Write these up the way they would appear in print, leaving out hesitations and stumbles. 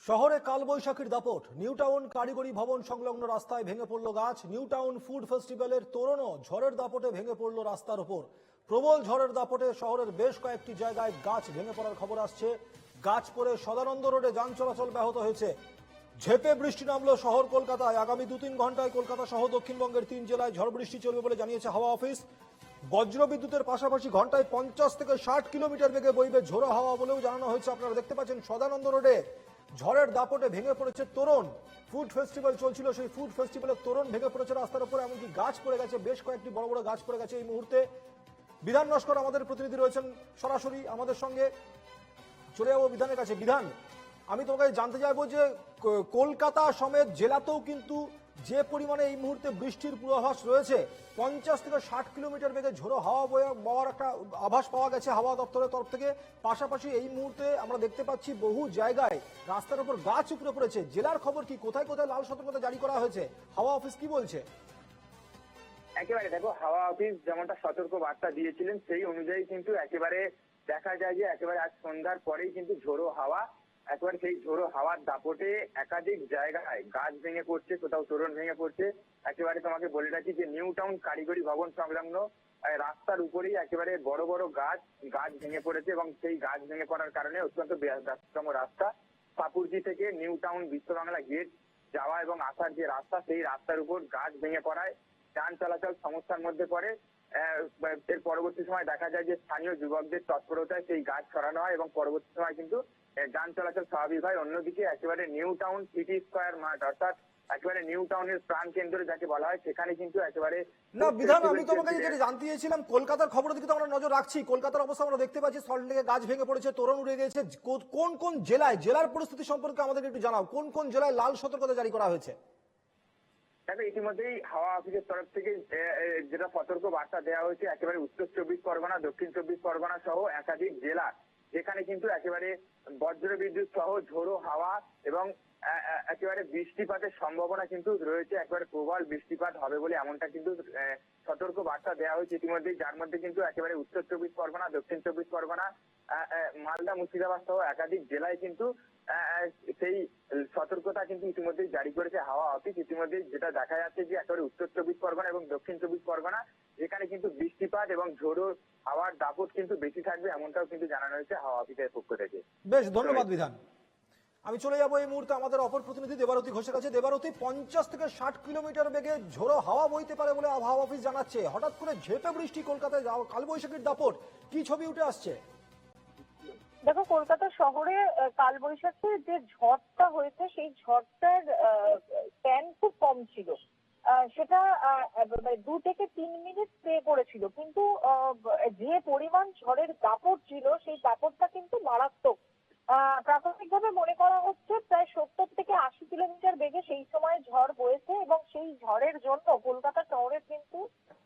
শহরে কালবৈশাখীর দাপট। New town কারিগরি ভবন সংলগ্ন রাস্তায় ভেঙে পড়ল গাছ। নিউ টাউন ফুড ফেস্টিভ্যালের তোরণও ঝড়ের দাপটে ভেঙে পড়ল রাস্তার উপর। প্রবল ঝড়ের দাপটে শহরের বেশ কয়েকটি জায়গায় গাছ ভেঙে পড়ার খবর আসছে। গাছ পড়ে সদানন্দ রোডে যান চলাচল ব্যাহত হয়েছে। ঝেঁপে বৃষ্টি নামলো শহর কলকাতায়। আগামী 2-3 ঘন্টায় কলকাতা সহ দক্ষিণবঙ্গের 3 জেলায় ঝড় বৃষ্টি চলবে বলে জানিয়েছে হাওয়া অফিস। বজ্র বিদ্যুতের পাশাপাশি ঘন্টায় 50 থেকে 60 কিলোমিটার বেগে বইবে ঝোড়ো হাওয়া বলেও জানানো হয়েছে। আপনারা দেখতে পাচ্ছেন সদানন্দ রোডে ঝড়ের দাপটে ভেঙে পড়েছে তোরণ। ফুড ফেস্টিভ্যাল চলছিল, সেই ফুড ফেস্টিভ্যালের তোরণ ভেঙে পড়েছে রাস্তার উপরে। এমনকি গাছ পড়ে গেছে, বেশ কয়েকটি বড় বড় গাছ পড়ে গেছে। এই মুহূর্তে বিধান নস্কর আমাদের প্রতিনিধি রয়েছেন সরাসরি আমাদের সঙ্গে। চলে যাবো বিধানের কাছে। বিধান, আমি তোমাকে জানতে চাইবো যে কলকাতা সমেত জেলাতেও কিন্তু যে পরিমাণে এই মুহূর্তে বৃষ্টির পূর্বাভাস রয়েছে, 50 থেকে 60 কিলোমিটার বেগে ঝোড়ো হাওয়া বওয়ার একটা আভাস পাওয়া গেছে হাওয়া দপ্তরের তরফ থেকে। পাশাপাশি এই মুহূর্তে আমরা দেখতে পাচ্ছি বহু জায়গায় রাস্তার উপর গাছ উপড়ে পড়েছে। জেলার খবর কি? কোথায় কোথায় লাল সতর্কতা জারি করা হয়েছে? হাওয়া অফিস কি বলছে? একেবারে দেখো, হাওয়া অফিস যেমনটা সতর্ক বার্তা দিয়েছিলেন সেই অনুযায়ী কিন্তু একেবারে দেখা যায় যে একেবারে আজ সন্ধ্যার পরেই কিন্তু ঝোড়ো হাওয়া, একেবারে সেই ঝোড়ো হাওয়ার দাপটে একাধিক জায়গায় গাছ ভেঙে পড়ছে, কোথাও তোরণ ভেঙে পড়ছে। একেবারে তোমাকে বলে রাখি যে নিউ টাউন কারিগরি ভবন সংলগ্ন রাস্তার উপরেই একেবারে বড় বড় গাছ ভেঙে পড়েছে এবং সেই গাছ ভেঙে পড়ার কারণে অত্যন্ত ব্যস্ততম রাস্তা পাপুরজি থেকে নিউ টাউন বিশ্ববাংলা গেট যাওয়া এবং আসার যে রাস্তা, সেই রাস্তার উপর গাছ ভেঙে পড়ায় যান চলাচল সমস্যার মধ্যে পড়ে। এর পরবর্তী সময় দেখা যায় যে স্থানীয় যুবকদের তৎপরতায় সেই গাছ সরানো হয় এবং পরবর্তী সময় কিন্তু যান চলাচল স্বাভাবিক হয়। অন্যদিকে একেবারে নিউ টাউন সিটি স্কোয়ার মাঠ, অর্থাৎ একেবারে নিউ টাউনের প্রাণ কেন্দ্র যাকে বলা হয়, সেখানে কিন্তু একেবারে না বিধান, আমি তোমাকে যেটা জানতে চেয়েছিলাম, কলকাতার খবরের দিকে তো আমরা নজর রাখছি। কলকাতার অবস্থা আমরা দেখতে পাচ্ছি, সল্টলেকে গাছ ভেঙে পড়েছে, তোরণ উড়ে গেছে। কোন কোন জেলায়, জেলার পরিস্থিতি সম্পর্কে আমাদেরকে একটু জানাও। কোন কোন জেলায় লাল সতর্কতা জারি করা হয়েছে? দেখো, ইতিমধ্যেই হাওয়া অফিসের তরফ থেকে যেটা সতর্ক বার্তা দেওয়া হয়েছে, একেবারে উত্তর 24 পরগনা, দক্ষিণ 24 পরগনা সহ একাধিক জেলা, যেখানে কিন্তু একেবারে বজ্র বিদ্যুৎ সহ ঝোড়ো হাওয়া এবং একেবারে বৃষ্টিপাতের সম্ভাবনা কিন্তু রয়েছে। একেবারে প্রবল বৃষ্টিপাত হবে বলে এমনটা কিন্তু সতর্ক বার্তা দেওয়া হয়েছে ইতিমধ্যেই, যার মধ্যে কিন্তু একেবারে উত্তর 24 পরগনা, দক্ষিণ 24 পরগনা, মালদা, মুর্শিদাবাদ সহ একাধিক জেলায় কিন্তু সেই সতর্কতা কিন্তু ইতিমধ্যেই জারি করেছে হাওয়া অফিস। ইতিমধ্যে যেটা দেখা যাচ্ছে যে একেবারে উত্তর 24 পরগনা এবং দক্ষিণ 24 পরগনা, যেখানে কিন্তু বৃষ্টিপাত এবং ঝোড়ো হাওয়ার দাপট কিন্তু বেশি থাকবে, এমনটাও কিন্তু জানানো হয়েছে হাওয়া অফিসের পক্ষ থেকে। বেশ, ধন্যবাদ বিধান। আমি চলে যাবো এই মুহূর্তে আমাদের অপর প্রতিনিধি দেবারতী ঘোষের কাছে। দেবারতী, 50 থেকে 60 কিলোমিটার বেগে ঝোড়ো হাওয়া বইতে পারে বলে আবহাওয়া অফিস জানাচ্ছে। হঠাৎ করে ঝেঁপে বৃষ্টি, কলকাতায় কালবৈশাখীর দাপট, কি ছবি উঠে আসছে? দেখো, কলকাতা শহরে কালবৈশাখীর যে ঝড়টা হয়েছে সেই ঝড়টার স্প্যান খুব কম ছিল। সেটা 2 থেকে 3 মিনিট স্প্রে করেছিল, কিন্তু যে পরিমাণ ঝড়ের দাপট ছিল সেই দাপটটা কিন্তু মারাত্মক। প্রাথমিকভাবে মনে করা হচ্ছে প্রায় 70 থেকে 80 কিলোমিটার বেগে সেই সময় ঝড় বয়েছে এবং সেই ঝড়ের জন্য কলকাতা শহরের কিন্তু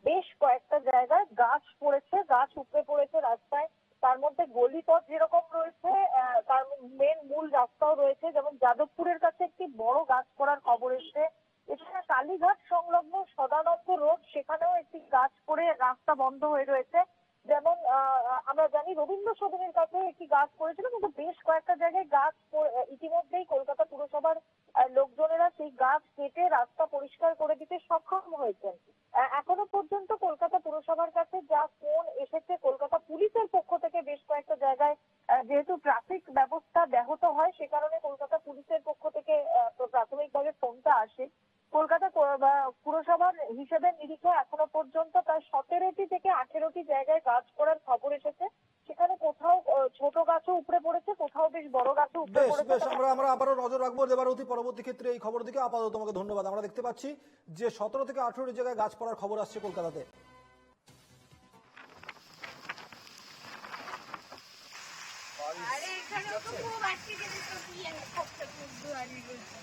বেশ কয়েকটা জায়গায় গাছ পড়েছে, গাছ উপড়ে পড়েছে রাস্তায়। তার মধ্যে গলিপথ যেরকম রয়েছে, তার মূল রাস্তাও রয়েছে। যেমন যাদবপুরের কাছে একটি বড় গাছ পড়ার খবর এসেছে। এছাড়া কালীঘাট সংলগ্ন সদানন্দ রোড, সেখানেও একটি গাছ পড়ে রাস্তা বন্ধ হয়ে রয়েছে। যেমন আমরা জানি রবীন্দ্র সদনের কাছে একটি গাছ পড়েছিল, কিন্তু বেশ কয়েকটা জায়গায় গাছ ইতিমধ্যেই কলকাতা পুরসভার লোকজনেরা সেই গাছ কেটে রাস্তা পরিষ্কার করে দিতে সক্ষম হয়েছেন। এখনো পর্যন্ত কলকাতা পুরসভার কাছে যা ফোন এসেছে, কলকাতা পুলিশের পক্ষ থেকে বেশ কয়েকটা জায়গায় যেহেতু ট্রাফিক ব্যবস্থা ব্যাহত হয়, সে কারণে কলকাতা পুলিশের পক্ষ থেকে প্রাথমিকভাবে ফোনটা আসে। কলকাতা পুরসভার হিসেবে নিরিখে এখনো পর্যন্ত প্রায় 17টি থেকে 18টি জায়গায় গাছ পড়ার খবর এসেছে। সেখানে কোথাও ছোট গাছও উপড়ে পড়েছে, কোথাও বেশ বড় গাছও উপড়ে পড়েছে। বেশ, আমরা আবারও নজর রাখবো দেবারতী পরবর্তী ক্ষেত্রে এই খবর দিকে। আপাতত তোমাকে ধন্যবাদ। আমরা দেখতে পাচ্ছি যে 17 থেকে 18টি জায়গায় গাছ পড়ার খবর আসছে কলকাতাতে। আরে এখানে তো খুব আটকে গেছে, তো কি আর করতে খুব দুয়ারি করতে।